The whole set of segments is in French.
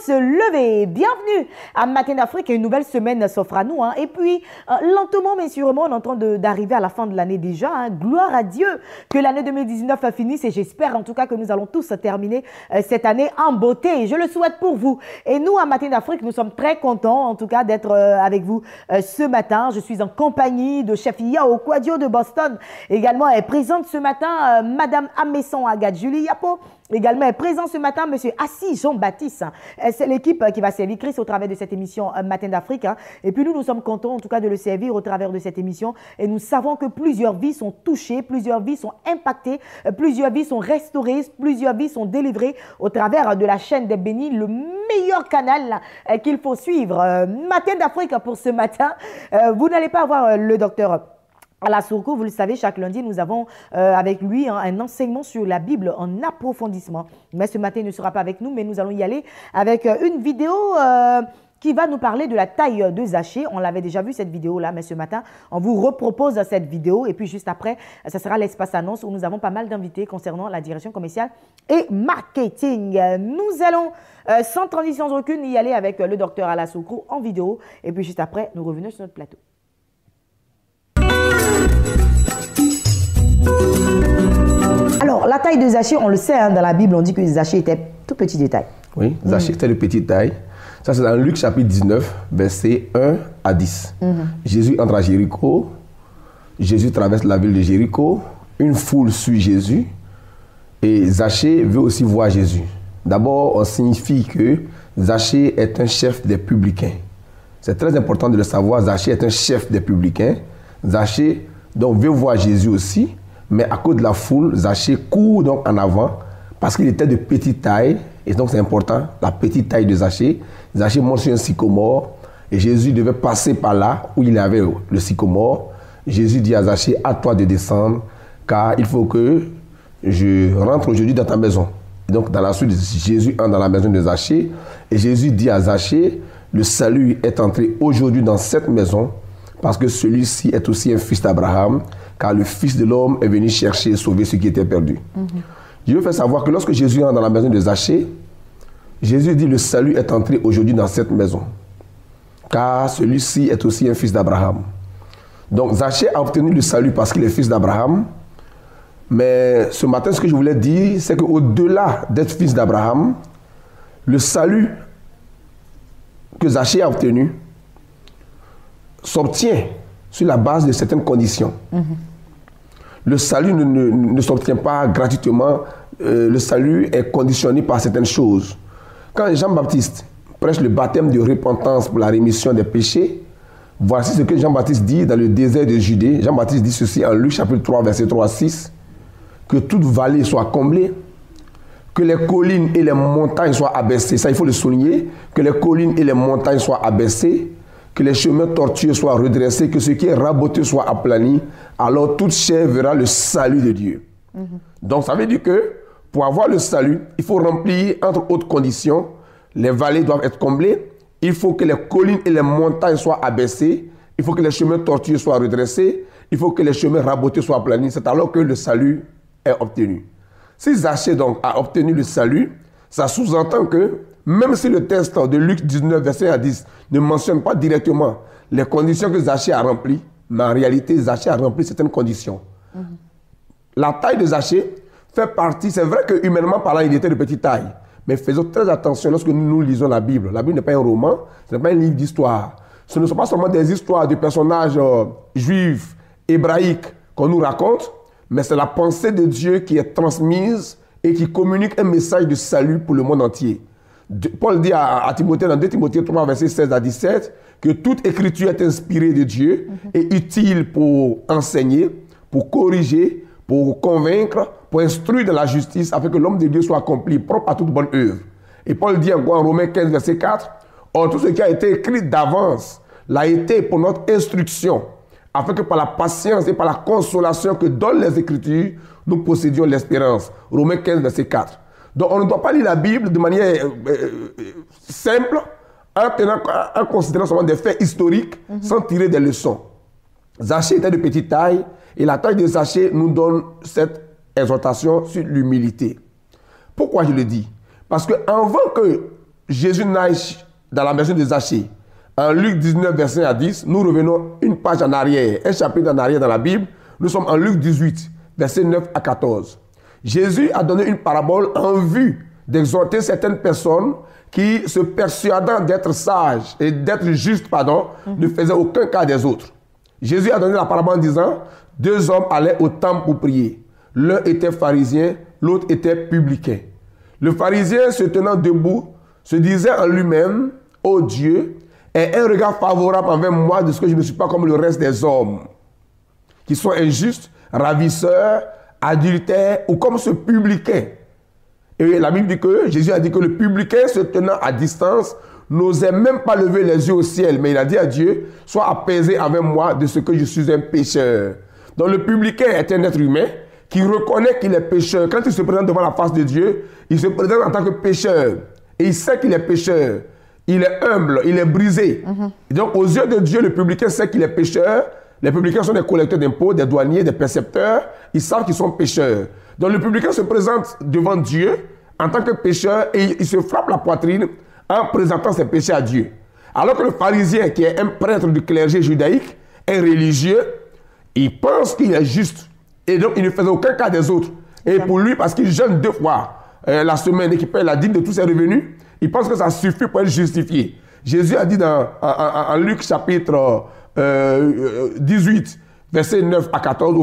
se lever. Bienvenue à Matin d'Afrique. Une nouvelle semaine s'offre à nous. Et puis, lentement mais sûrement, on est en train d'arriver à la fin de l'année déjà. Gloire à Dieu que l'année 2019 finisse et j'espère en tout cas que nous allons tous terminer cette année en beauté. Je le souhaite pour vous. Et nous, à Matin d'Afrique, nous sommes très contents en tout cas d'être avec vous ce matin. Je suis en compagnie de Chef Yao Quadio de Boston. Également est présente ce matin Madame Amesson Agathe Julie Yapo. Également est présent ce matin Monsieur Assis Jean-Baptiste. C'est l'équipe qui va servir Christ au travers de cette émission Matin d'Afrique. Et puis nous sommes contents en tout cas de le servir au travers de cette émission. Et nous savons que plusieurs vies sont touchées, plusieurs vies sont impactées, plusieurs vies sont restaurées, plusieurs vies sont délivrées au travers de la chaîne des bénis, le meilleur canal qu'il faut suivre. Matin d'Afrique pour ce matin. Vous n'allez pas avoir le docteur Alassoukou, vous le savez, chaque lundi, nous avons avec lui un enseignement sur la Bible en approfondissement. Mais ce matin, il ne sera pas avec nous, mais nous allons y aller avec une vidéo qui va nous parler de la taille de Zachée. On l'avait déjà vu cette vidéo-là, mais ce matin, on vous repropose cette vidéo. Et puis juste après, ça sera l'espace annonce où nous avons pas mal d'invités concernant la direction commerciale et marketing. Nous allons, sans transition aucune, y aller avec le docteur Alassoukou en vidéo. Et puis juste après, nous revenons sur notre plateau. Alors, la taille de Zachée, on le sait, dans la Bible, on dit que Zachée était tout petit de taille. Oui, Zachée était de petite taille. Ça, c'est dans Luc chapitre 19, versets 1 à 10. Jésus entre à Jéricho. Jésus traverse la ville de Jéricho. Une foule suit Jésus. Et Zachée veut aussi voir Jésus. D'abord, on signifie que Zachée est un chef des publicains. C'est très important de le savoir. Zachée est un chef des publicains. Zachée donc veut voir Jésus aussi. Mais à cause de la foule, Zachée court donc en avant parce qu'il était de petite taille. Et donc c'est important, la petite taille de Zachée. Zachée monte sur un sycomore et Jésus devait passer par là où il avait le sycomore. Jésus dit à Zachée, à toi de descendre car il faut que je rentre aujourd'hui dans ta maison. Et donc dans la suite, Jésus entre dans la maison de Zachée et Jésus dit à Zachée, le salut est entré aujourd'hui dans cette maison parce que celui-ci est aussi un fils d'Abraham, car le Fils de l'homme est venu chercher et sauver ce qui était perdu. Je veux faire savoir que lorsque Jésus entre dans la maison de Zachée, Jésus dit le salut est entré aujourd'hui dans cette maison, car celui-ci est aussi un fils d'Abraham. Donc Zachée a obtenu le salut parce qu'il est fils d'Abraham, mais ce matin ce que je voulais dire, c'est qu'au-delà d'être fils d'Abraham, le salut que Zachée a obtenu s'obtient sur la base de certaines conditions. Le salut ne s'obtient pas gratuitement. Le salut est conditionné par certaines choses. Quand Jean-Baptiste prêche le baptême de repentance pour la rémission des péchés, voici ce que Jean-Baptiste dit dans le désert de Judée. Jean-Baptiste dit ceci en Luc chapitre 3, verset 3 à 6. Que toute vallée soit comblée, que les collines et les montagnes soient abaissées. Ça, il faut le souligner. Que les collines et les montagnes soient abaissées. Que les chemins tortueux soient redressés, que ce qui est raboteux soit aplani, alors toute chair verra le salut de Dieu. Donc ça veut dire que pour avoir le salut, il faut remplir entre autres conditions, les vallées doivent être comblées, il faut que les collines et les montagnes soient abaissées, il faut que les chemins tortueux soient redressés, il faut que les chemins raboteux soient aplanis, c'est alors que le salut est obtenu. Si Zachée donc a obtenu le salut, ça sous-entend que même si le texte de Luc 19, verset 1 à 10 ne mentionne pas directement les conditions que Zachée a remplies, mais en réalité, Zachée a rempli certaines conditions. La taille de Zachée fait partie, c'est vrai que humainement parlant, il était de petite taille, mais faisons très attention lorsque nous lisons la Bible. La Bible n'est pas un roman, ce n'est pas un livre d'histoire. Ce ne sont pas seulement des histoires de personnages juifs, hébraïques qu'on nous raconte, mais c'est la pensée de Dieu qui est transmise et qui communique un message de salut pour le monde entier. Paul dit à Timothée dans 2 Timothée 3, verset 16 à 17, que toute écriture est inspirée de Dieu et utile pour enseigner, pour corriger, pour convaincre, pour instruire dans la justice, afin que l'homme de Dieu soit accompli, propre à toute bonne œuvre. Et Paul dit encore en Romains 15, verset 4, « Or, tout ce qui a été écrit d'avance l'a été pour notre instruction, afin que par la patience et par la consolation que donnent les Écritures, nous possédions l'espérance. » Romains 15, verset 4. Donc, on ne doit pas lire la Bible de manière simple, en considérant seulement des faits historiques, sans tirer des leçons. Zachée était de petite taille, et la taille de Zachée nous donne cette exhortation sur l'humilité. Pourquoi je le dis? Parce que avant que Jésus naît dans la maison de Zachée, en Luc 19, verset à 10, nous revenons une page en arrière, un chapitre en arrière dans la Bible. Nous sommes en Luc 18, verset 9 à 14. Jésus a donné une parabole en vue d'exhorter certaines personnes qui, se persuadant d'être sages et d'être justes, ne faisaient aucun cas des autres. Jésus a donné la parabole en disant, deux hommes allaient au temple pour prier. L'un était pharisien, l'autre était publicain. Le pharisien, se tenant debout, se disait en lui-même, « Ô Dieu, aie un regard favorable envers moi de ce que je ne suis pas comme le reste des hommes, qui sont injustes, ravisseurs, adultères ou comme ce publicain. » Et la Bible dit que Jésus a dit que le publicain, se tenant à distance, n'osait même pas lever les yeux au ciel, mais il a dit à Dieu, « Sois apaisé envers moi de ce que je suis un pécheur. » Donc le publicain est un être humain qui reconnaît qu'il est pécheur. Quand il se présente devant la face de Dieu, il se présente en tant que pécheur. Et il sait qu'il est pécheur. Il est humble, il est brisé. Et donc aux yeux de Dieu, le publicain sait qu'il est pécheur. Les publicains sont des collecteurs d'impôts, des douaniers, des percepteurs. Ils savent qu'ils sont pécheurs. Donc le publicain se présente devant Dieu en tant que pécheur et il se frappe la poitrine en présentant ses péchés à Dieu. Alors que le pharisien, qui est un prêtre du clergé judaïque, un religieux, il pense qu'il est juste. Et donc il ne faisait aucun cas des autres. Et pour lui, parce qu'il jeûne 2 fois la semaine et qu'il paye la dîme de tous ses revenus, il pense que ça suffit pour être justifié. Jésus a dit en Luc chapitre 18, verset 9 à 14,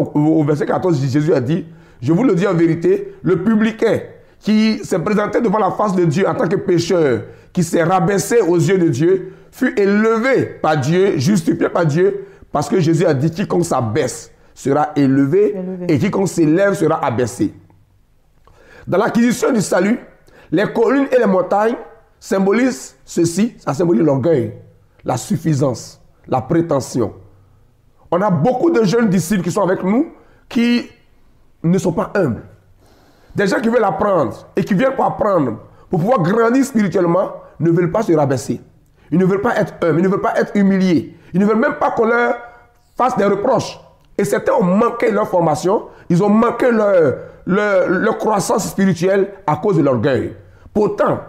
au verset 14, Jésus a dit, je vous le dis en vérité, le publicain qui s'est présenté devant la face de Dieu en tant que pécheur, qui s'est rabaissé aux yeux de Dieu, fut élevé par Dieu, justifié par Dieu, parce que Jésus a dit, quiconque s'abaisse sera élevé, et quiconque s'élève sera abaissé. Dans l'acquisition du salut, les collines et les montagnes symbolisent ceci, ça symbolise l'orgueil, la suffisance, la prétention. On a beaucoup de jeunes disciples qui sont avec nous qui ne sont pas humbles. Des gens qui veulent apprendre et qui viennent pour apprendre, pour pouvoir grandir spirituellement, ne veulent pas se rabaisser. Ils ne veulent pas être humbles, ils ne veulent pas être humiliés. Ils ne veulent même pas qu'on leur fasse des reproches. Et certains ont manqué leur formation, ils ont manqué leur croissance spirituelle à cause de l'orgueil. Pourtant,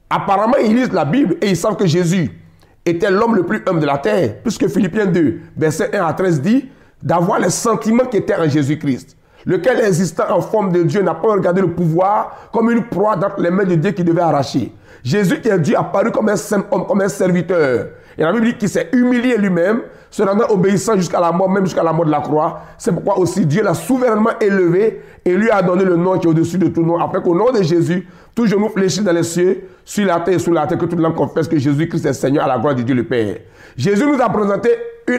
apparemment, ils lisent la Bible et ils savent que Jésus était l'homme le plus humble de la terre, puisque Philippiens 2, verset 1 à 13 dit d'avoir les sentiments qui étaient en Jésus-Christ, lequel existant en forme de Dieu n'a pas regardé le pouvoir comme une proie dans les mains de Dieu qui devait arracher. Jésus qui est Dieu apparu comme un saint homme, comme un serviteur. Et la Bible dit qu'il s'est humilié lui-même, se rendant obéissant jusqu'à la mort, même jusqu'à la mort de la croix. C'est pourquoi aussi Dieu l'a souverainement élevé et lui a donné le nom qui est au-dessus de tout nom, afin qu'au nom de Jésus, tout genou fléchit dans les cieux, sur la terre et sous la terre, que toute langue confesse que Jésus-Christ est Seigneur à la gloire de Dieu le Père. Jésus nous a présenté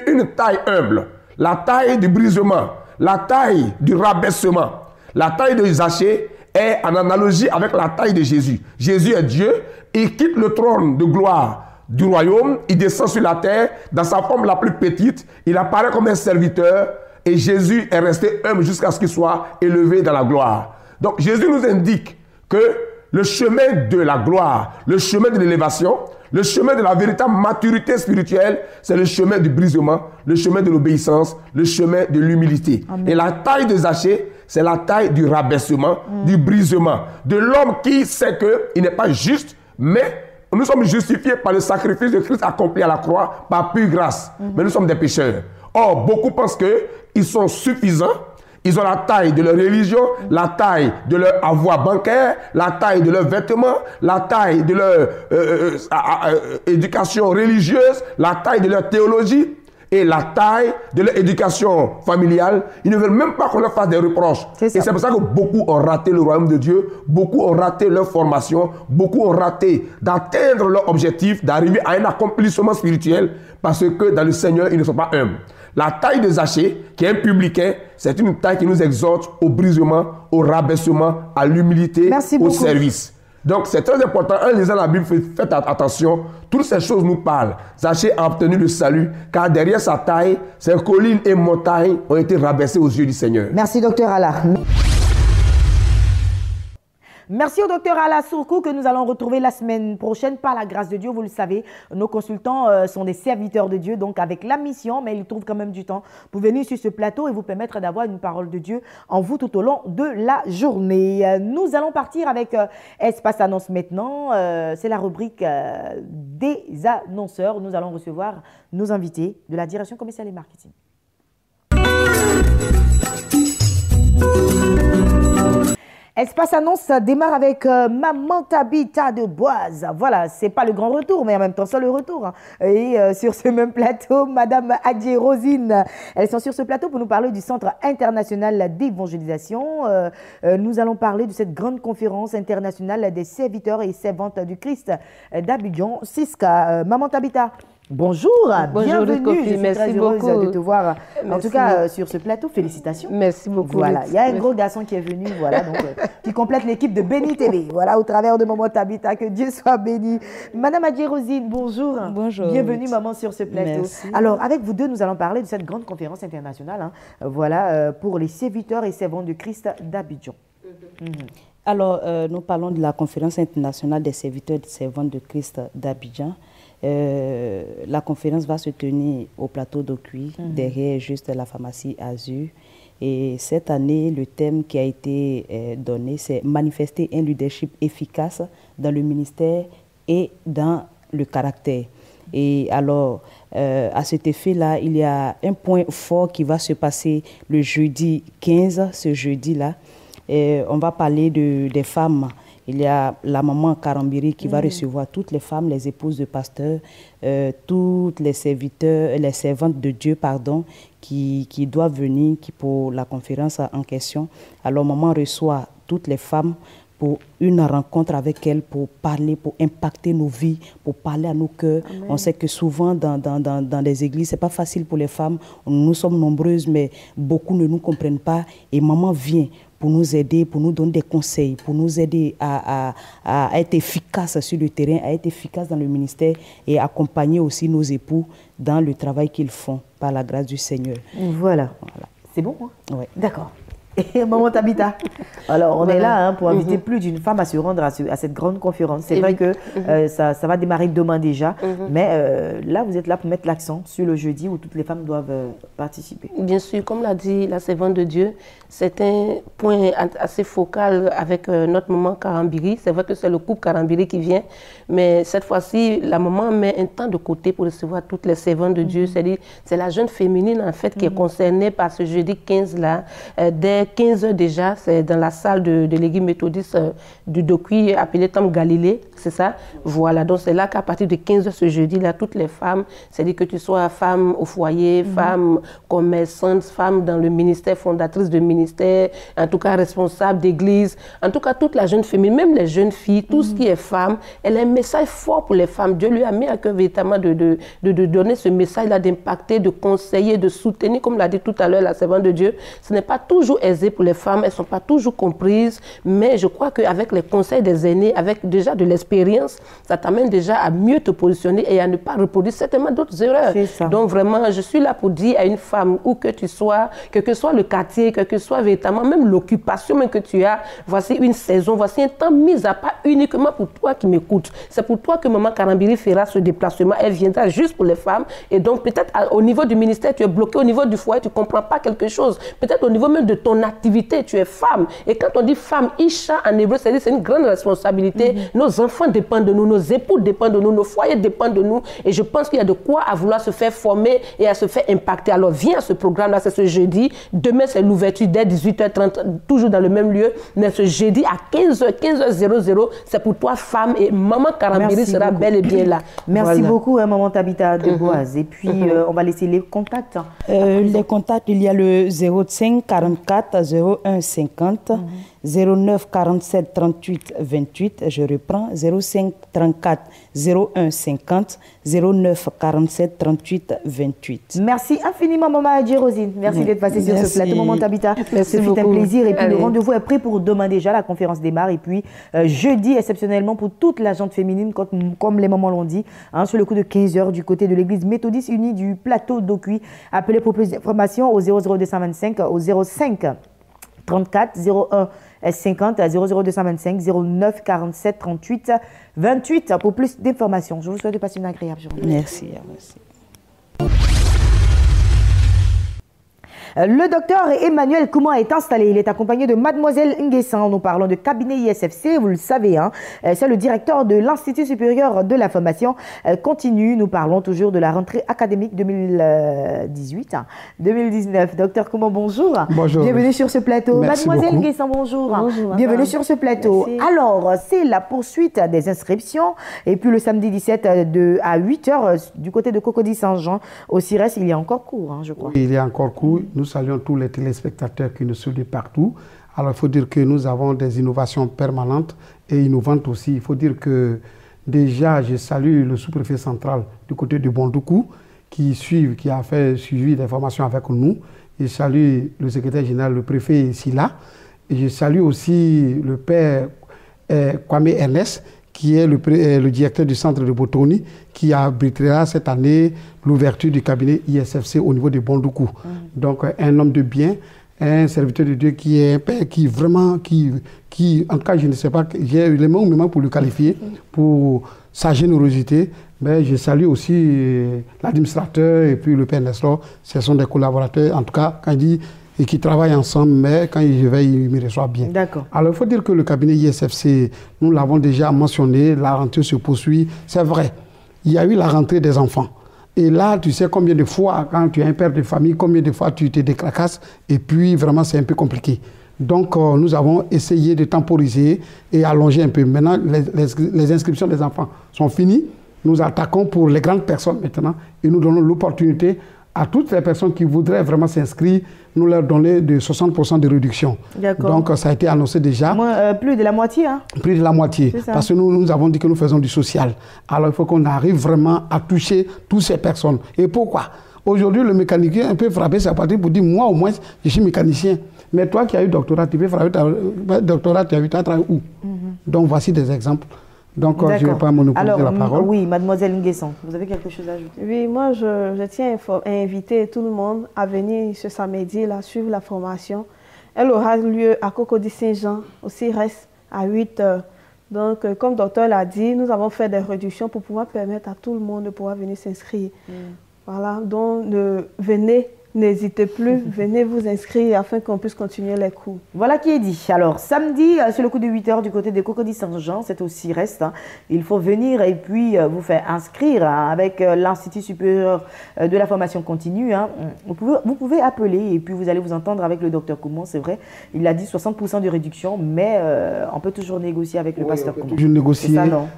une taille humble, la taille du brisement, la taille du rabaissement. La taille de Zachée est en analogie avec la taille de Jésus. Jésus est Dieu, il quitte le trône de gloire du royaume, il descend sur la terre, dans sa forme la plus petite, il apparaît comme un serviteur, et Jésus est resté humble jusqu'à ce qu'il soit élevé dans la gloire. Donc Jésus nous indique que le chemin de la gloire, le chemin de l'élévation, le chemin de la véritable maturité spirituelle, c'est le chemin du brisement, le chemin de l'obéissance, le chemin de l'humilité. Et la taille de Zachée, c'est la taille du rabaissement, du brisement, de l'homme qui sait qu'il n'est pas juste, mais nous sommes justifiés par le sacrifice de Christ accompli à la croix, par pure grâce. Mais nous sommes des pécheurs. Or, beaucoup pensent qu'ils sont suffisants. Ils ont la taille de leur religion, la taille de leur avoir bancaire, la taille de leurs vêtements, la taille de leur éducation religieuse, la taille de leur théologie et la taille de leur éducation familiale. Ils ne veulent même pas qu'on leur fasse des reproches. Et c'est pour ça que beaucoup ont raté le royaume de Dieu, beaucoup ont raté leur formation, beaucoup ont raté d'atteindre leur objectif, d'arriver à un accomplissement spirituel, parce que dans le Seigneur, ils ne sont pas humbles. La taille de Zachée, qui est un publicain, c'est une taille qui nous exhorte au brisement, au rabaissement, à l'humilité, au service. Donc c'est très important, en lisant la Bible, faites attention, toutes ces choses nous parlent. Zachée a obtenu le salut, car derrière sa taille, ses collines et montagnes ont été rabaissées aux yeux du Seigneur. Merci, docteur Allah. Merci au docteur Ala Sourkou que nous allons retrouver la semaine prochaine par la grâce de Dieu. Vous le savez, nos consultants sont des serviteurs de Dieu, donc avec la mission, mais ils trouvent quand même du temps pour venir sur ce plateau et vous permettre d'avoir une parole de Dieu en vous tout au long de la journée. Nous allons partir avec Espace Annonce maintenant. C'est la rubrique des annonceurs. Nous allons recevoir nos invités de la direction commerciale et marketing. Espace Annonce, ça démarre avec Maman Tabita de Boise. Voilà, c'est pas le grand retour, mais en même temps, c'est le retour. Hein. Et sur ce même plateau, Madame Adjé Rosine. Elles sont sur ce plateau pour nous parler du Centre international d'évangélisation. Nous allons parler de cette grande conférence internationale des serviteurs et servantes du Christ d'Abidjan, CISCA. Maman Tabita. Bonjour, bienvenue. Je suis très heureuse de te voir. En tout cas, sur ce plateau, félicitations. Merci beaucoup. Voilà, il y a un gros garçon qui est venu, voilà, donc, qui complète l'équipe de Béni TV. Voilà, au travers de Maman Tabita, que Dieu soit béni. Madame Adjé Rosine, bonjour. Bonjour. Bienvenue, maman, sur ce plateau. Merci. Alors, avec vous deux, nous allons parler de cette grande conférence internationale, hein, voilà, pour les serviteurs et servantes du Christ d'Abidjan. Alors, nous parlons de la conférence internationale des serviteurs et servantes de Christ d'Abidjan. La conférence va se tenir au plateau d'Okuy, derrière juste la pharmacie Azur. Et cette année, le thème qui a été donné, c'est manifester un leadership efficace dans le ministère et dans le caractère. Et alors, à cet effet-là, il y a un point fort qui va se passer le jeudi 15, ce jeudi-là. On va parler des femmes. Il y a la maman Karambiri qui va recevoir toutes les femmes, les épouses de pasteurs, toutes les serviteurs, les servantes de Dieu, pardon, qui doivent venir pour la conférence en question. Alors maman reçoit toutes les femmes pour une rencontre avec elles, pour parler, pour impacter nos vies, pour parler à nos cœurs. Amen. On sait que souvent dans les églises, ce n'est pas facile pour les femmes. Nous sommes nombreuses, mais beaucoup ne nous comprennent pas. Et maman vient pour nous aider, pour nous donner des conseils, pour nous aider à être efficaces sur le terrain, à être efficaces dans le ministère et accompagner aussi nos époux dans le travail qu'ils font par la grâce du Seigneur. Voilà. C'est bon, hein? Oui. D'accord. Et Maman Tabita. Alors, on est là hein, pour inviter plus d'une femme à se rendre à cette grande conférence. C'est vrai que ça va démarrer demain déjà, mais là, vous êtes là pour mettre l'accent sur le jeudi où toutes les femmes doivent participer. Bien sûr, comme l'a dit la servante de Dieu, c'est un point assez focal avec notre maman Karambiri. C'est vrai que c'est le couple Karambiri qui vient, mais cette fois-ci, la maman met un temps de côté pour recevoir toutes les servantes de Dieu. C'est-à-dire, c'est la jeune féminine en fait qui est concernée par ce jeudi 15 là, dès 15h déjà, c'est dans la salle de l'église méthodiste du Dokuy appelée Tam Galilée, c'est ça? Voilà, donc c'est là qu'à partir de 15h ce jeudi-là, toutes les femmes, c'est-à-dire que tu sois femme au foyer, femme commerçante, femme dans le ministère, fondatrice de ministère, en tout cas responsable d'église, en tout cas toute la jeune féminine, même les jeunes filles, tout ce qui est femme, elle a un message fort pour les femmes. Dieu lui a mis à cœur véritablement de donner ce message-là, d'impacter, de conseiller, de soutenir, comme l'a dit tout à l'heure la servante de Dieu. Ce n'est pas toujours pour les femmes, elles ne sont pas toujours comprises, mais je crois qu'avec les conseils des aînés, avec déjà de l'expérience, ça t'amène déjà à mieux te positionner et à ne pas reproduire certainement d'autres erreurs. Donc vraiment, je suis là pour dire à une femme, où que tu sois, quel que soit le quartier, quel que soit véritablement, même l'occupation même que tu as, voici une saison, voici un temps mis à part uniquement pour toi qui m'écoutes. C'est pour toi que Maman Karambiri fera ce déplacement, elle viendra juste pour les femmes et donc peut-être au niveau du ministère, tu es bloqué, au niveau du foyer, tu ne comprends pas quelque chose, peut-être au niveau même de ton activité, tu es femme. Et quand on dit femme, Isha en hébreu, c'est une grande responsabilité. Nos enfants dépendent de nous, nos époux dépendent de nous, nos foyers dépendent de nous. Et je pense qu'il y a de quoi à vouloir se faire former et à se faire impacter. Alors viens à ce programme-là, c'est ce jeudi. Demain, c'est l'ouverture dès 18h30, toujours dans le même lieu. Mais ce jeudi à 15h00, c'est pour toi, femme. Et Maman Karambiri sera bel et bien là. Merci beaucoup, hein, Maman Tabita de Boise. Et puis, on va laisser les contacts. Les contacts, il y a le 05 44 01 50 09 47 38 28. Je reprends 05 34 01 50 09 47 38 28. Merci infiniment, Maman Adjé Rosine. Merci d'être passée sur ce plateau, Maman Tabita. Merci beaucoup. C'est un plaisir. Et puis, le rendez-vous est prêt pour demain déjà. La conférence démarre. Et puis, jeudi, exceptionnellement, pour toute la gente féminine, comme les mamans l'ont dit, hein, sur le coup de 15h, du côté de l'église méthodiste unie du plateau d'Okuy. Appelez pour plus d'informations au 00225 au 05 34 01 50 00225 09 47 38 28 pour plus d'informations. Je vous souhaite de passer une agréable journée. Merci. Merci. Le docteur Emmanuel Kouma est installé. Il est accompagné de Mademoiselle Nguessan. Nous parlons de cabinet ISFC, vous le savez. Hein. C'est le directeur de l'Institut supérieur de la formation continue. Nous parlons toujours de la rentrée académique 2018-2019. Docteur Kouma, bonjour. Bonjour. Bienvenue sur ce plateau. Merci Mademoiselle beaucoup. Nguessan, bonjour. Bonjour, Bienvenue madame. sur ce plateau. Merci. Alors, c'est la poursuite des inscriptions. Et puis le samedi 17 à 8h du côté de Cocody-Saint-Jean. Au CIRES, il y a encore cours, hein, je crois. Il y a encore cours. Nous saluons tous les téléspectateurs qui nous suivent partout. Alors, il faut dire que nous avons des innovations permanentes et innovantes aussi. Il faut dire que déjà, je salue le sous-préfet central du côté de Bondoukou qui a fait suivi des formations avec nous. Je salue le secrétaire général, le préfet ici là. Et je salue aussi le père Kwame Ernest, qui est le directeur du centre de Botoni, qui abritera cette année l'ouverture du cabinet ISFC au niveau de Bondoukou. Donc, un homme de bien, un serviteur de Dieu qui est un père qui vraiment, qui en tout cas, je ne sais pas, j'ai les mots même pour le qualifier, pour sa générosité. Mais je salue aussi l'administrateur et puis le père Nestor. Ce sont des collaborateurs, en tout cas, quand il dit et qui travaillent ensemble, mais quand je vais, ils me reçoivent bien. D'accord. Alors, il faut dire que le cabinet ISFC, nous l'avons déjà mentionné, la rentrée se poursuit. C'est vrai, il y a eu la rentrée des enfants. Et là, tu sais combien de fois, quand tu es un père de famille, combien de fois tu te décracasses, et puis vraiment, c'est un peu compliqué. Donc, nous avons essayé de temporiser et allonger un peu. Maintenant, les inscriptions des enfants sont finies. Nous attaquons pour les grandes personnes maintenant, et nous donnons l'opportunité à toutes les personnes qui voudraient vraiment s'inscrire, nous leur donner de 60% de réduction. D'accord. Donc, ça a été annoncé déjà. Plus de la moitié, hein? Plus de la moitié. C'est ça. Parce que nous avons dit que nous faisons du social. Alors, il faut qu'on arrive vraiment à toucher toutes ces personnes. Et pourquoi? Aujourd'hui, le mécanicien peut frapper sa patrie pour dire, moi au moins, je suis mécanicien. Mais toi qui as eu doctorat, tu peux frapper ta doctorat, tu as eu ta travail où? Donc, voici des exemples. Donc, je ne vais pas monopoliser la parole. Oui, Mademoiselle Nguessan, vous avez quelque chose à ajouter? Oui, moi, je tiens à inviter tout le monde à venir ce samedi, là, suivre la formation. Elle aura lieu à Cocody-Saint-Jean, au CIRES, à 8h. Donc, comme le docteur l'a dit, nous avons fait des réductions pour pouvoir permettre à tout le monde de pouvoir venir s'inscrire. Voilà, donc venez, n'hésitez plus, venez vous inscrire afin qu'on puisse continuer les cours. Voilà qui est dit. Alors, samedi, sur le coup de 8h du côté de Cocody-Saint-Jean, c'est au CIRES. Hein. Il faut venir et puis vous faire inscrire hein, avec l'Institut supérieur de la formation continue. Hein. Vous pouvez appeler et puis vous allez vous entendre avec le docteur Kouma. C'est vrai, il a dit 60% de réduction, mais on peut toujours négocier avec le pasteur Kouma. Je négocie.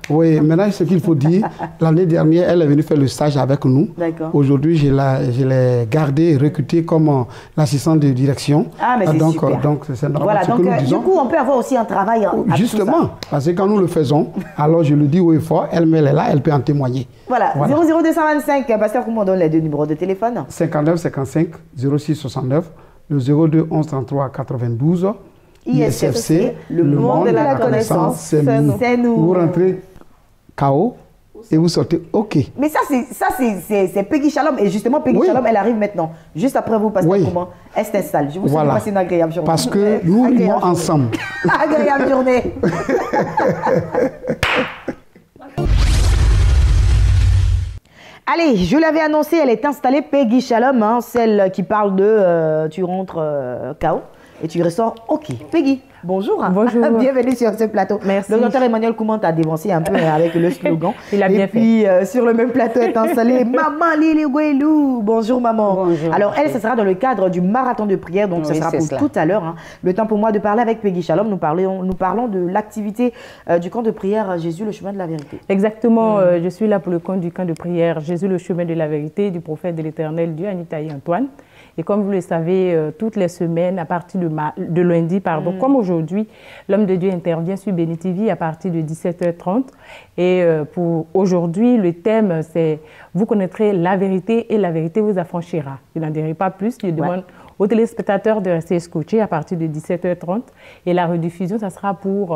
Oui, maintenant, ce qu'il faut dire, l'année dernière, elle est venue faire le stage avec nous. D'accord. Aujourd'hui, je l'ai gardée, recrutée comme l'assistante de direction. Ah, mais c'est super. Donc, c'est normal. Voilà, donc du coup, on peut avoir aussi un travail. Justement, parce que quand nous le faisons, alors je le dis haut et fort, elle est là, elle peut en témoigner. Voilà, 00225, pasteur Kouma, on donne les deux numéros de téléphone. 59 55 06 69, le 02 11 33 92. ISFC, le monde de la connaissance, c'est nous. Vous rentrez KO et vous sortez OK. Mais ça, c'est Peggy Shalom. Et justement, Peggy Shalom, elle arrive maintenant. Juste après vous, pasteur Kouma, elle s'installe. Je vous souhaite de passer une agréable journée. Parce que nous vivons ensemble. Agréable journée. Allez, je l'avais annoncé, elle est installée, Peggy Shalom, hein, celle qui parle de tu rentres KO et tu ressors OK. Peggy, bonjour. Bonjour. Bienvenue sur ce plateau. Merci. Le docteur Emmanuel Kouma t'a dévancé un peu avec le slogan. Il a bien fait. Et puis, sur le même plateau est installée Maman Lili Guelou. Bonjour, maman. Bonjour. Alors, elle, ce sera dans le cadre du marathon de prière, donc ça sera pour tout à l'heure. Hein. Le temps pour moi de parler avec Peggy Shalom. Nous parlons de l'activité du camp de prière Jésus, le chemin de la vérité. Exactement. Je suis là pour le compte du camp de prière Jésus, le chemin de la vérité, du prophète de l'Éternel, Dieu Anitaï Antoine. Et comme vous le savez, toutes les semaines, à partir de lundi, comme aujourd'hui, l'homme de Dieu intervient sur Béni TV à partir de 17h30. Et pour aujourd'hui, le thème, c'est « Vous connaîtrez la vérité et la vérité vous affranchira ». Je n'en dirai pas plus. Je demande aux téléspectateurs de rester scotchés à partir de 17h30. Et la rediffusion, ça sera pour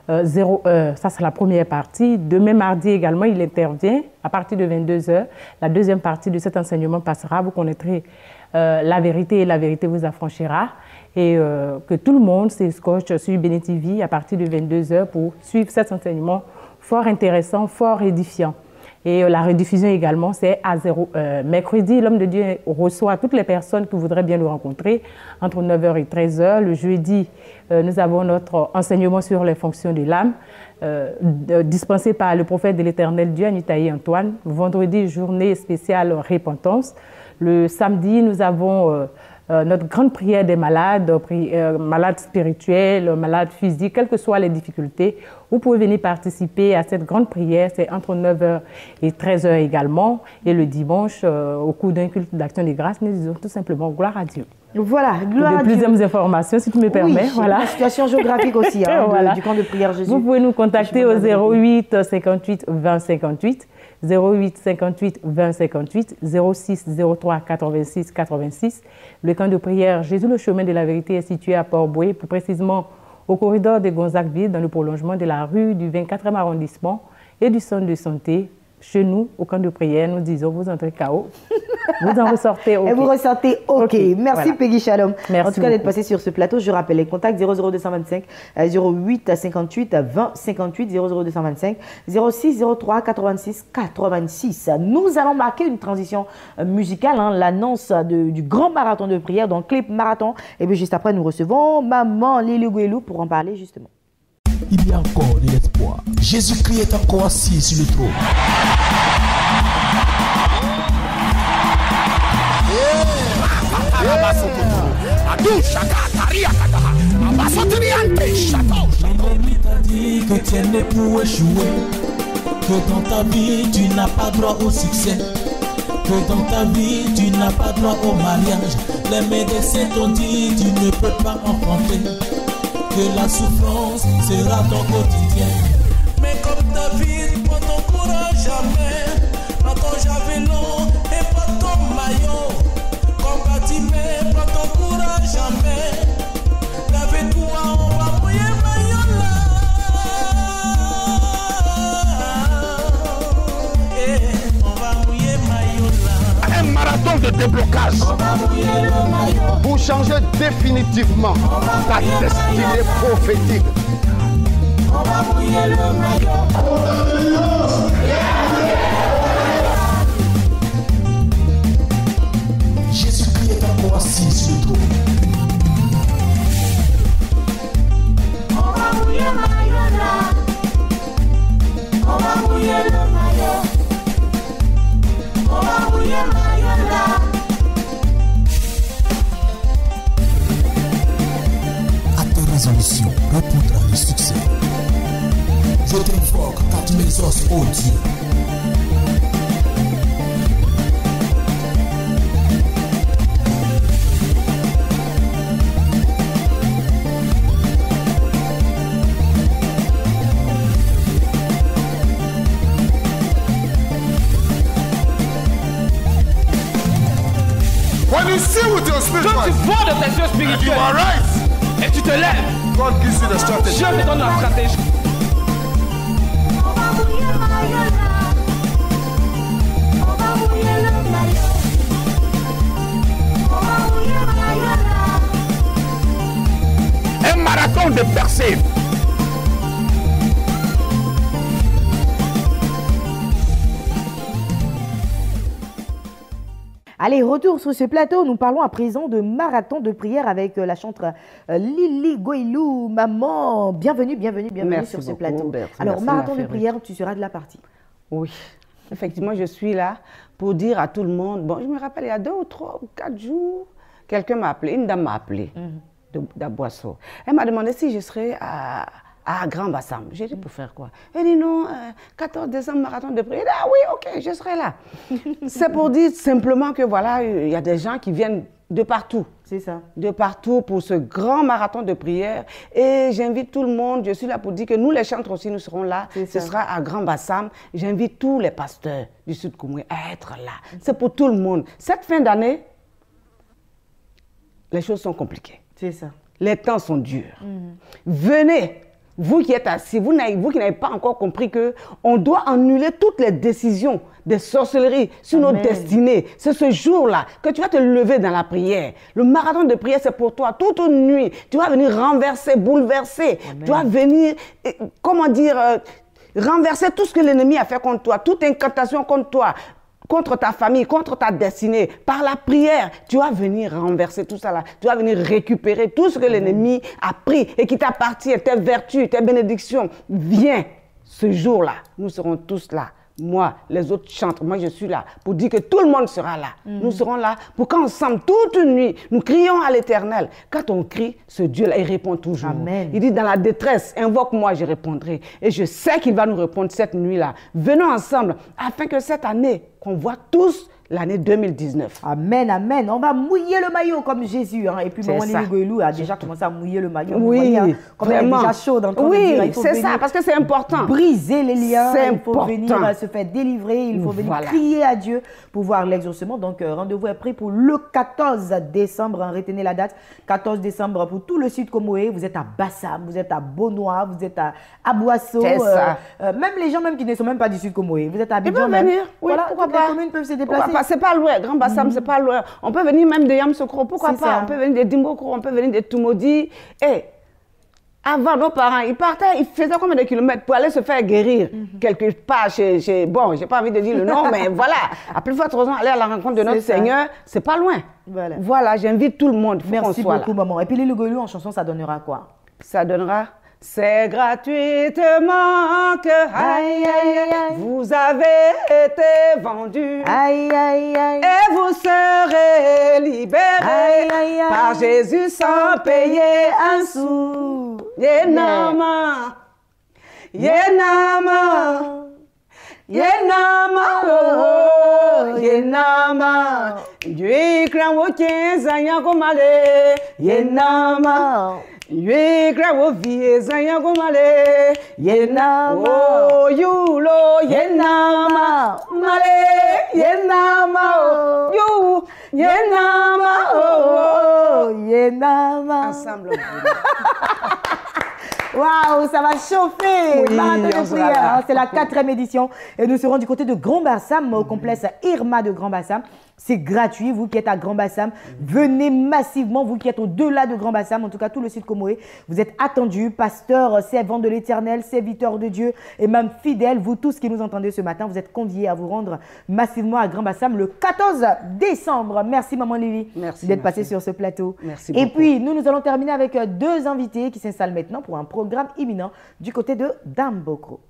0h. Ça, c'est la première partie. Demain, mardi également, il intervient à partir de 22h. La deuxième partie de cet enseignement passera. Vous connaîtrez la vérité vous affranchira. Et que tout le monde se scotche sur Béné TV à partir de 22h pour suivre cet enseignement fort intéressant, fort édifiant. Et la rediffusion également, c'est à mercredi, l'homme de Dieu reçoit toutes les personnes qui voudraient bien le rencontrer entre 9h et 13h. Le jeudi, nous avons notre enseignement sur les fonctions de l'âme, dispensé par le prophète de l'Éternel Dieu, Anitaï Antoine. Vendredi, journée spéciale repentance. Le samedi, nous avons notre grande prière des malades, malades spirituels, malades physiques, quelles que soient les difficultés. Vous pouvez venir participer à cette grande prière, c'est entre 9h et 13h également. Et le dimanche, au cours d'un culte d'action de grâce, nous disons tout simplement gloire à Dieu. Voilà, gloire à Dieu. Pour de plus informations, si tu me permets. Oui, voilà. La situation géographique aussi, hein, voilà. du camp de prière Jésus. Vous pouvez nous contacter au 08 58 20 58. 08 58 20 58, 06 03 86 86. Le camp de prière Jésus le chemin de la vérité est situé à Port-Boué, plus précisément au corridor de Gonzague-Ville, dans le prolongement de la rue du 24e arrondissement et du centre de santé. Chez nous, au camp de prière, nous disons, vous entrez KO, vous en ressortez OK. Et vous ressortez OK. Merci voilà. Peggy Shalom. Merci en tout cas d'être passé sur ce plateau. Je rappelle les contacts 00225 08 58 20 58 00225 06 03 86 86. Nous allons marquer une transition musicale, hein, l'annonce du grand marathon de prière, donc clip marathon. Et puis juste après, nous recevons Maman Lili Guélou pour en parler justement. Il y a encore de l'espoir. Jésus-Christ est encore assis sur le trône. L'ennemi t'a dit que tu es né pour échouer, que dans ta vie tu n'as pas droit au succès, que dans ta vie tu n'as pas droit au mariage. Les médecins t'ont dit tu ne peux pas enfanter, que la souffrance sera ton quotidien. Mais comme David, prends ton courage jamais, prends ton javelot et prends ton maillot. Comme Batimé, prends ton courage jamais. Lave-toi, on va mouiller maillot là. On va mouiller maillot là. Un marathon de déblocage. On va mouiller le maillot. Pour changer définitivement ta destinée prophétique. On va mouiller le maillot. Jésus-Christ est encore assis sur le trône. On va mouiller le maillot là. On va mouiller le maillot. On va mouiller le maillot là. Résolution répondra le succès. Je t'invoque car tu m'exauces, ô Dieu. When you see with your spirit, quand tu vois de tes yeux spirituels, you are right. Et tu te lèves. God gives you the strategy. Dieu te donne la stratégie. On va mouiller le maillot là. On va mouiller le maillot. On va mouiller le maillot là. Un marathon de percée. Allez, retour sur ce plateau. Nous parlons à présent de marathon de prière avec la chanteuse Lili Guélou. Maman, bienvenue sur ce plateau. Alors, marathon de prière, tu seras de la partie. Oui, effectivement, je suis là pour dire à tout le monde. Bon, je me rappelle, il y a 2 ou 3 ou 4 jours, quelqu'un m'a appelé, une dame m'a appelé d'Aboisseau. Elle m'a demandé si je serais à Grand Bassam. J'ai dit, pour faire quoi? Elle dit, non, 14 décembre, marathon de prière. Ah oui, ok, je serai là. C'est pour dire simplement que voilà, il y a des gens qui viennent de partout. C'est ça. De partout pour ce grand marathon de prière. Et j'invite tout le monde, je suis là pour dire que nous, les chantres aussi, nous serons là. Ce sera à Grand Bassam. J'invite tous les pasteurs du Sud Koumoué à être là. C'est pour tout le monde. Cette fin d'année, les choses sont compliquées. C'est ça. Les temps sont durs. Venez vous qui êtes assis, vous qui n'avez pas encore compris qu'on doit annuler toutes les décisions des sorcelleries sur nos destinées. C'est ce jour-là que tu vas te lever dans la prière. Le marathon de prière, c'est pour toi. Toute une nuit, tu vas venir renverser, bouleverser. Tu vas venir, comment dire, renverser tout ce que l'ennemi a fait contre toi, toute incantation contre toi, contre ta famille, contre ta destinée. Par la prière, tu vas venir renverser tout ça là. Tu vas venir récupérer tout ce que l'ennemi a pris et qui t'appartient, tes vertus, tes bénédictions. Viens, ce jour-là, nous serons tous là. Moi, les autres chantent, moi je suis là pour dire que tout le monde sera là. Nous serons là pour qu'ensemble, toute une nuit, nous crions à l'Éternel. Quand on crie, ce Dieu-là, il répond toujours. Amen. Il dit, dans la détresse, invoque-moi, je répondrai. Et je sais qu'il va nous répondre cette nuit-là. Venons ensemble, afin que cette année, qu'on voit tous l'année 2019. Amen, amen. On va mouiller le maillot comme Jésus. Hein. Et puis, maman Lily Goëlou a déjà commencé à mouiller le maillot. Oui, voyez, hein, comme vraiment. elle est déjà chaude. Oui, c'est ça, parce que c'est important. Briser les liens. C'est il faut important. venir se faire délivrer. Il faut venir crier à Dieu pour voir l'exaucement. Donc, rendez-vous est pris pour le 14 décembre. Hein. Retenez la date. 14 décembre pour tout le sud Comoé. Vous êtes à Bassam, vous êtes à Bonois, vous êtes à Boisseau. C'est ça. Même les gens même qui ne sont même pas du sud Comoé. Vous êtes à Abidjan. Ils peuvent venir. Oui, voilà, pourquoi toutes pas. les communes peuvent se déplacer. C'est pas loin, Grand Bassam, c'est pas loin. On peut venir même de Yamsokro, pourquoi pas? Ça. On peut venir de Dimbokro, on peut venir de Tumodi. Et avant, nos parents, ils partaient, ils faisaient combien de kilomètres pour aller se faire guérir quelque part chez bon, j'ai pas envie de dire le nom, mais voilà. À plus forte raison, aller à la rencontre de notre Seigneur, c'est pas loin. Voilà, j'invite tout le monde. Merci beaucoup, maman. Et puis Lily Goëlou en chanson, ça donnera quoi? Ça donnera... C'est gratuitement que aïe, aïe, aïe, vous avez été vendus. Aïe, aïe, aïe. Et vous serez libérés par Jésus sans payer un sou. Yenama, Yenama, Yenama, oh, Yenama. Dieu craint au 15 ans comme aller. Yenama. Yé gravo vie zanya gomale yenama oh yulo yenama male yenama oh you yenama oh yenama ensemble. Waouh, ça va chauffer! Oui, Marathon de prière, c'est la 4e édition et nous serons du côté de Grand Bassam, au complexe Irma de Grand Bassam. C'est gratuit, vous qui êtes à Grand Bassam, venez massivement, vous qui êtes au-delà de Grand Bassam, en tout cas tout le sud Comoé, vous êtes attendus, pasteurs, servants de l'Éternel, serviteurs de Dieu et même fidèles, vous tous qui nous entendez ce matin, vous êtes conviés à vous rendre massivement à Grand Bassam le 14 décembre. Merci Maman Lily d'être passée sur ce plateau. Merci beaucoup. Et puis nous allons terminer avec 2 invités qui s'installent maintenant pour un programme imminent du côté de Dambokro.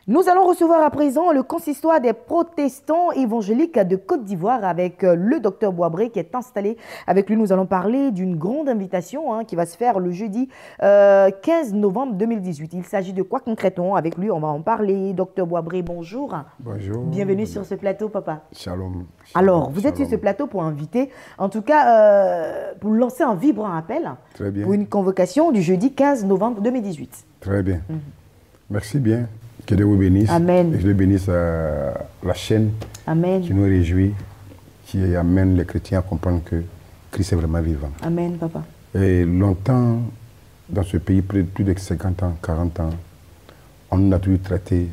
Nous allons recevoir à présent le consistoire des protestants évangéliques de Côte d'Ivoire avec le docteur Boisbré qui est installé. Avec lui, nous allons parler d'une grande invitation qui va se faire le jeudi 15 novembre 2018. Il s'agit de quoi concrètement? Avec lui, on va en parler. Docteur Boisbré, bonjour. Bonjour. Bienvenue sur ce plateau, papa. Shalom. Alors, vous êtes sur ce plateau pour inviter, en tout cas, pour lancer un vibrant appel pour une convocation du jeudi 15 novembre 2018. Très bien. Merci bien. Que Dieu vous bénisse. Amen. Et que Dieu bénisse la chaîne Amen. Qui nous réjouit, qui amène les chrétiens à comprendre que Christ est vraiment vivant. Amen, papa. Et longtemps, dans ce pays, plus de 50 ans, 40 ans, on a toujours traité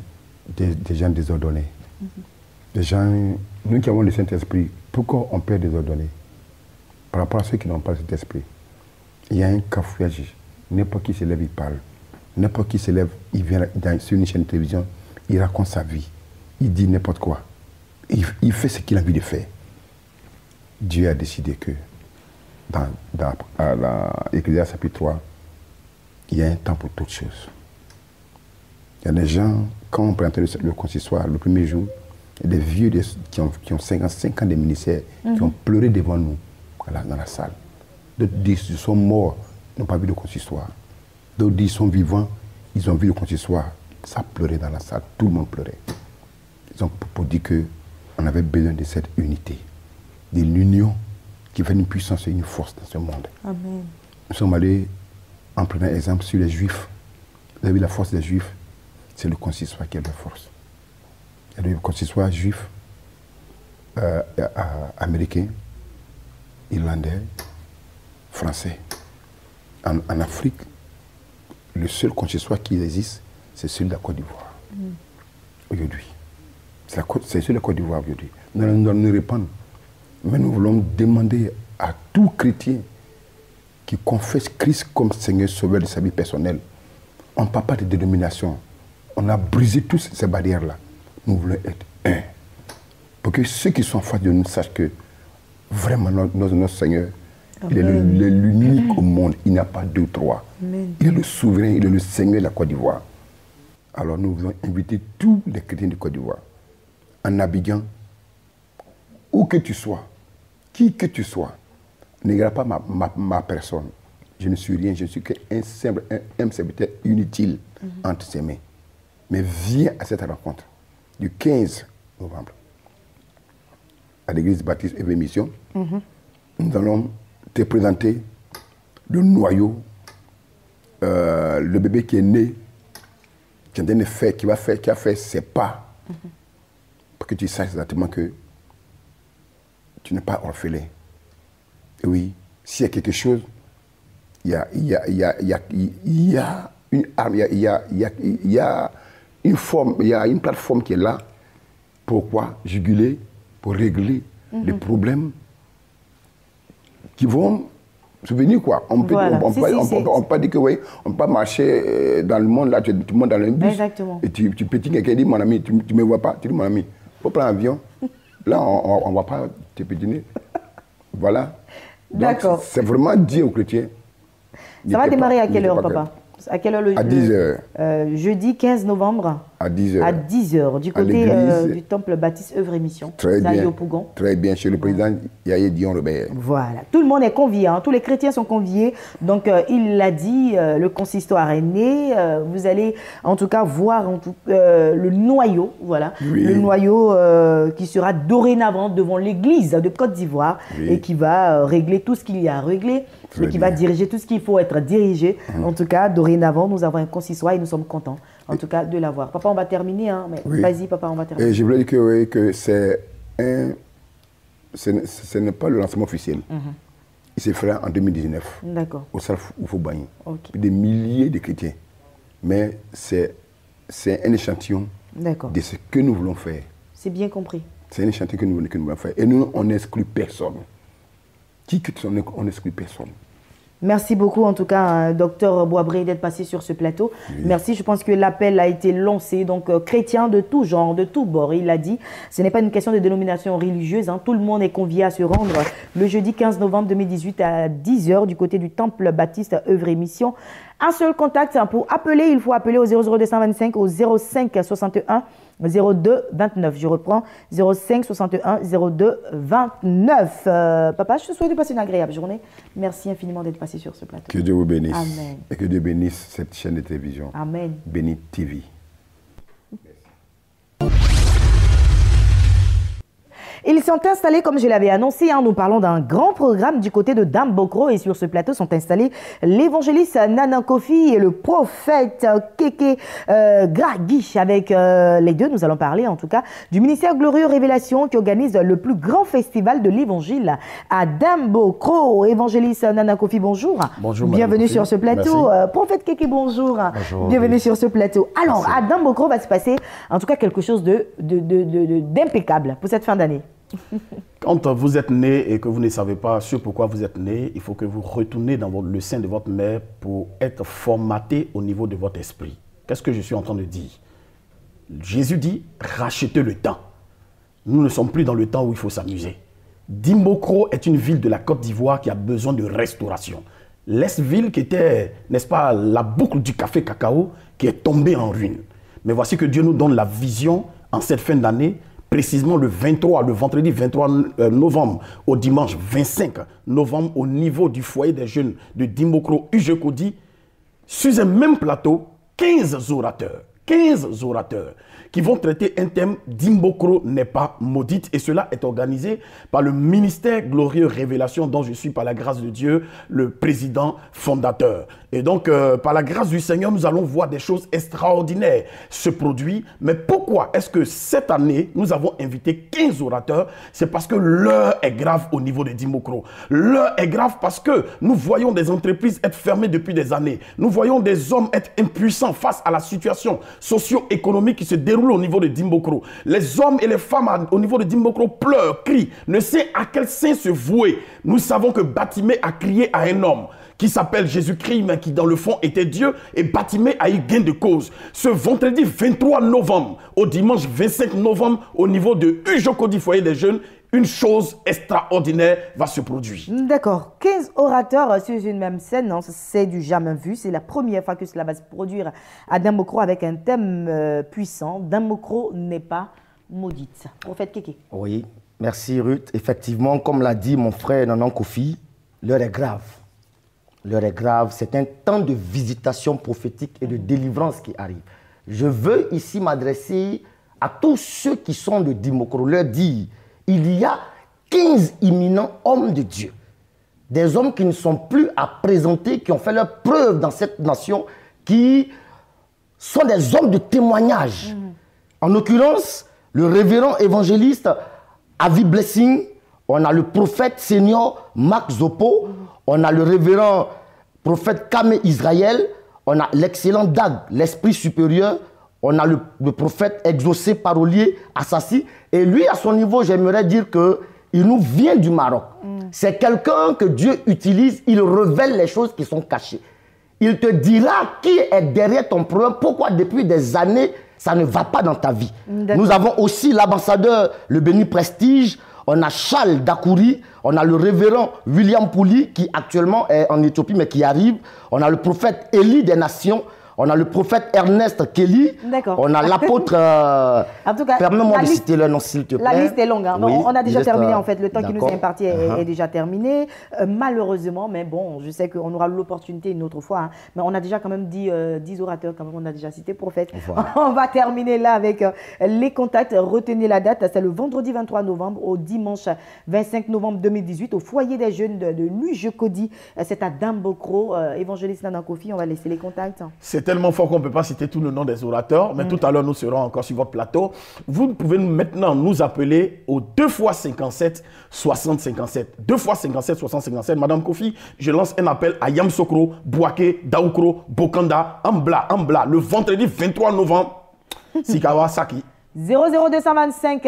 des gens désordonnés. Des gens, nous qui avons le Saint-Esprit, pourquoi on peut désordonner? Par rapport à ceux qui n'ont pas le Saint-Esprit. Il y a un cafouillage. N'importe qui se lève, il parle. N'importe qui se lève, il vient sur une chaîne de télévision, il raconte sa vie, il dit n'importe quoi. Il fait ce qu'il a envie de faire. Dieu a décidé que, dans l'Ecclésiaste chapitre 3, il y a un temps pour toutes choses. Il y a des gens, quand on présente le consistoire, le premier jour, il y a des vieux qui ont 55 ans de ministère, qui ont pleuré devant nous, dans la salle. D'autres disent qu'ils sont morts, ils n'ont pas vu le consistoire. D'autres disent qu'ils sont vivants, ils ont vu le consistoire. Ça pleurait dans la salle, tout le monde pleurait. Ils ont pour dire qu'on avait besoin de cette unité, de l'union qui fait une puissance et une force dans ce monde. Amen. Nous sommes allés en prenant exemple sur les Juifs. Vous avez vu la force des Juifs, c'est le consistoire qui a la force. Il y a le consistoire juif, américain, irlandais, français. en Afrique, le seul consistoire qui existe, c'est celui de la Côte d'Ivoire. Aujourd'hui. C'est celui de la Côte d'Ivoire aujourd'hui. Nous allons nous répandre. Mais nous voulons demander à tout chrétien qui confesse Christ comme Seigneur Sauveur de sa vie personnelle. On ne parle pas de dénomination. On a brisé toutes ces barrières-là. Nous voulons être un. Pour que ceux qui sont en face de nous sachent que vraiment notre Seigneur, il est l'unique au monde. Il n'y a pas deux, trois. Amen. Il est le souverain, il est le Seigneur de la Côte d'Ivoire. Alors nous voulons inviter tous les chrétiens de Côte d'Ivoire, en Abidjan, où que tu sois, qui que tu sois, ne regarde pas ma personne. Je ne suis rien, je ne suis qu'un simple serviteur inutile entre ses mains. Mais viens à cette rencontre du 15 novembre à l'église baptiste Eve Mission. Nous allons te présenter le noyau, le bébé qui est né, qui est en train de faire, qui a fait ses pas, pour que tu saches exactement que tu n'es pas orphelin. Et oui, s'il y a quelque chose, il y a une arme, il y a une forme, il y a une plateforme qui est là. Pourquoi juguler, pour régler les problèmes qui vont souvenir quoi. On peut pas dire que oui, on peut pas marcher dans le monde là, tout le monde dans un bus. Exactement. Et tu pétines quelqu'un dit mon ami, tu me vois pas, tu dis mon ami, faut prendre l'avion. Là on va pas te pétiner. Voilà. D'accord. C'est vraiment dit aux chrétiens. Ça va démarrer à quelle heure, papa? À quelle heure le À 10h. Jeudi 15 novembre. À 10h. À 10h, du côté du temple baptiste Œuvre et Mission. Très bien. Au Pougon. Très bien, chez le président Yahya Dion Robert. Voilà. Tout le monde est convié, hein. Tous les chrétiens sont conviés. Donc, il l'a dit, le consistoire est né. Vous allez, en tout cas, voir le noyau, voilà. Oui. Le noyau qui sera dorénavant devant l'église de Côte d'Ivoire et qui va régler tout ce qu'il y a à régler. Et qui va diriger tout ce qu'il faut être dirigé. En tout cas, dorénavant, nous avons un consistoire et nous sommes contents, en tout cas, de l'avoir. Papa, on va terminer. Hein, mais vas-y, papa, on va terminer. Et je voulais dire que ce n'est pas le lancement officiel. Il s'est fait en 2019. D'accord. Au Salf Oufobani. Des milliers de chrétiens. Mais c'est un échantillon de ce que nous voulons faire. C'est bien compris. C'est un échantillon que nous voulons faire. Et nous, on n'exclut personne. Qui que tu sois, on n'exclut personne. Merci beaucoup, en tout cas, docteur Boisbré, d'être passé sur ce plateau. Oui. Merci. Je pense que l'appel a été lancé. Donc, chrétiens de tout genre, de tout bord. Il l'a dit, ce n'est pas une question de dénomination religieuse. Hein. Tout le monde est convié à se rendre le jeudi 15 novembre 2018 à 10h du côté du temple baptiste Œuvre et Mission. Un seul contact pour appeler. Il faut appeler au 00225 au 05 61 02 29. Je reprends 05 61 02 29. Papa, je te souhaite de passer une agréable journée. Merci infiniment d'être passé sur ce plateau. Que Dieu vous bénisse. Amen. Et que Dieu bénisse cette chaîne de télévision. Amen. Béni TV. Ils sont installés, comme je l'avais annoncé, hein, nous parlons d'un grand programme du côté de Dame Bokro et sur ce plateau sont installés l'évangéliste Nana Kofi et le prophète Keke Gragui. Avec les deux, nous allons parler en tout cas du ministère Glorieux Révélation qui organise le plus grand festival de l'évangile à Dame Bokro. Évangéliste Nana Kofi, bonjour. Bonjour. Bienvenue sur ce plateau. Prophète Keke, bonjour. Bonjour. Bienvenue sur ce plateau. Alors, merci. À Dame Bokro va se passer en tout cas quelque chose d'impeccable pour cette fin d'année. Quand vous êtes né et que vous ne savez pas sur pourquoi vous êtes né, il faut que vous retournez dans le sein de votre mère pour être formaté au niveau de votre esprit. Qu'est-ce que je suis en train de dire? Jésus dit, rachetez le temps. Nous ne sommes plus dans le temps où il faut s'amuser. Dimbokro est une ville de la Côte d'Ivoire qui a besoin de restauration. L'Est-Ville qui était, n'est-ce pas, la boucle du café cacao qui est tombée en ruine. Mais voici que Dieu nous donne la vision en cette fin d'année, précisément le vendredi 23 novembre au dimanche 25 novembre au niveau du foyer des jeunes de Dimbokro Ujekodi, sur un même plateau, 15 orateurs. 15 orateurs qui vont traiter un thème d'Imbokro n'est pas maudite, et cela est organisé par le ministère Glorieux Révélation dont je suis par la grâce de Dieu le président fondateur. Et donc par la grâce du Seigneur, nous allons voir des choses extraordinaires se produire. Mais pourquoi est-ce que cette année nous avons invité 15 orateurs? C'est parce que l'heure est grave au niveau de Dimokro. L'heure est grave parce que nous voyons des entreprises être fermées depuis des années. Nous voyons des hommes être impuissants face à la situation socio-économique qui se déroule au niveau de Dimbokro. Les hommes et les femmes au niveau de Dimbokro pleurent, crient, ne savent à quel sein se vouer. Nous savons que Batimé a crié à un homme qui s'appelle Jésus-Christ, mais qui dans le fond était Dieu, et Batimé a eu gain de cause. Ce vendredi 23 novembre au dimanche 25 novembre, au niveau de Ujokodi Foyer des Jeunes, une chose extraordinaire va se produire. D'accord. 15 orateurs sur une même scène, c'est du jamais vu. C'est la première fois que cela va se produire à Dimokro avec un thème puissant. Dimokro n'est pas maudite. Prophète Kéké. Oui, merci Ruth. Effectivement, comme l'a dit mon frère Nanan Kofi, l'heure est grave. L'heure est grave. C'est un temps de visitation prophétique et de délivrance qui arrive. Je veux ici m'adresser à tous ceux qui sont de Dimokro, leur dire, il y a 15 imminents hommes de Dieu. Des hommes qui ne sont plus à présenter, qui ont fait leur preuve dans cette nation, qui sont des hommes de témoignage. En l'occurrence, le révérend évangéliste Avi Blessing, on a le prophète senior Marc Zopo, on a le révérend prophète Kame Israël, on a l'excellent Dag, l'esprit supérieur, on a le prophète exaucé parolier Assassi, et lui à son niveau, j'aimerais dire qu'il nous vient du Maroc. C'est quelqu'un que Dieu utilise, il révèle les choses qui sont cachées. Il te dira qui est derrière ton problème, pourquoi depuis des années ça ne va pas dans ta vie. Nous avons aussi l'ambassadeur, le béni Prestige, on a Charles Dakouri, on a le révérend William Pouli qui actuellement est en Éthiopie mais qui arrive, on a le prophète Élie des Nations, on a le prophète Ernest Kelly, on a l'apôtre... En tout cas, permets-moi de citer le nom s'il te plaît. La liste est longue. Hein. Oui, on a déjà terminé en fait. Le temps qui nous est imparti est déjà terminé. Malheureusement, mais bon, je sais qu'on aura l'opportunité une autre fois. Hein. Mais on a déjà quand même 10 orateurs, quand même, on a déjà cité prophète. Voilà. On va terminer là avec les contacts. Retenez la date, c'est le vendredi 23 novembre au dimanche 25 novembre 2018 au foyer des jeunes de Ujokodi. C'est à Dimokro. Évangéliste Nanan Kofi, on va laisser les contacts. C'est tellement fort qu'on ne peut pas citer tout le nom des orateurs, mais tout à l'heure, nous serons encore sur votre plateau. Vous pouvez maintenant nous appeler au 2 x 57 60 57. 2 x 57 60 57. Madame Kofi, je lance un appel à Yamsokro, Bouaké, Daoukro, Bokanda, Ambla, le vendredi 23 novembre, Sikawa Saki. 00225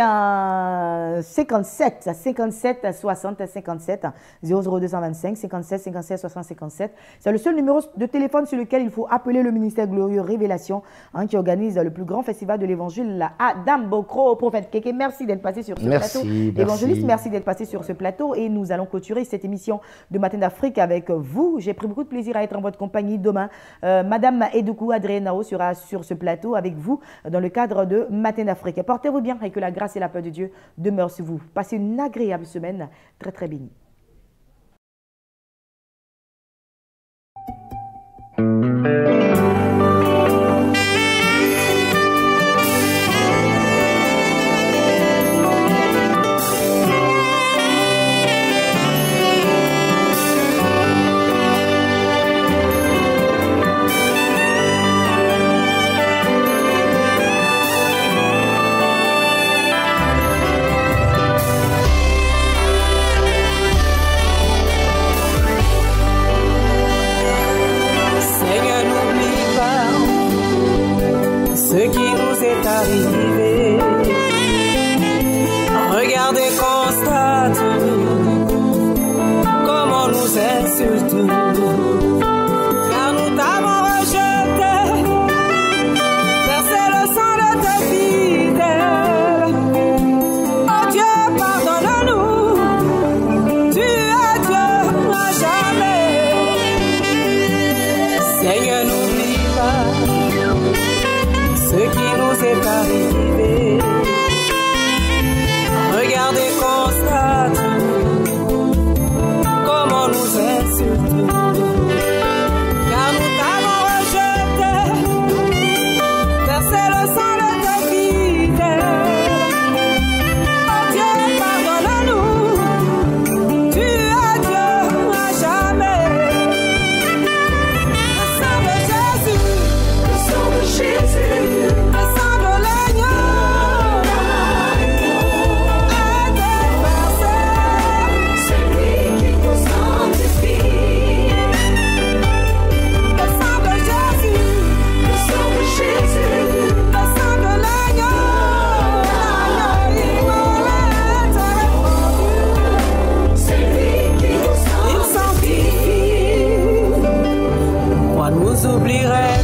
57 57 60 57 00225 57 57 60 57. C'est le seul numéro de téléphone sur lequel il faut appeler le ministère Glorieux Révélation qui organise le plus grand festival de l'évangile à Dimokro. Prophète Kéké, merci d'être passé sur ce plateau. Évangéliste, merci d'être passé sur ce plateau et nous allons clôturer cette émission de Matin d'Afrique avec vous. J'ai pris beaucoup de plaisir à être en votre compagnie demain. Madame Edoukou Adrienao sera sur ce plateau avec vous dans le cadre de Matin d'Afrique. Portez-vous bien et que la grâce et la paix de Dieu demeurent sur vous. Passez une agréable semaine très très bénie. vous oublierai.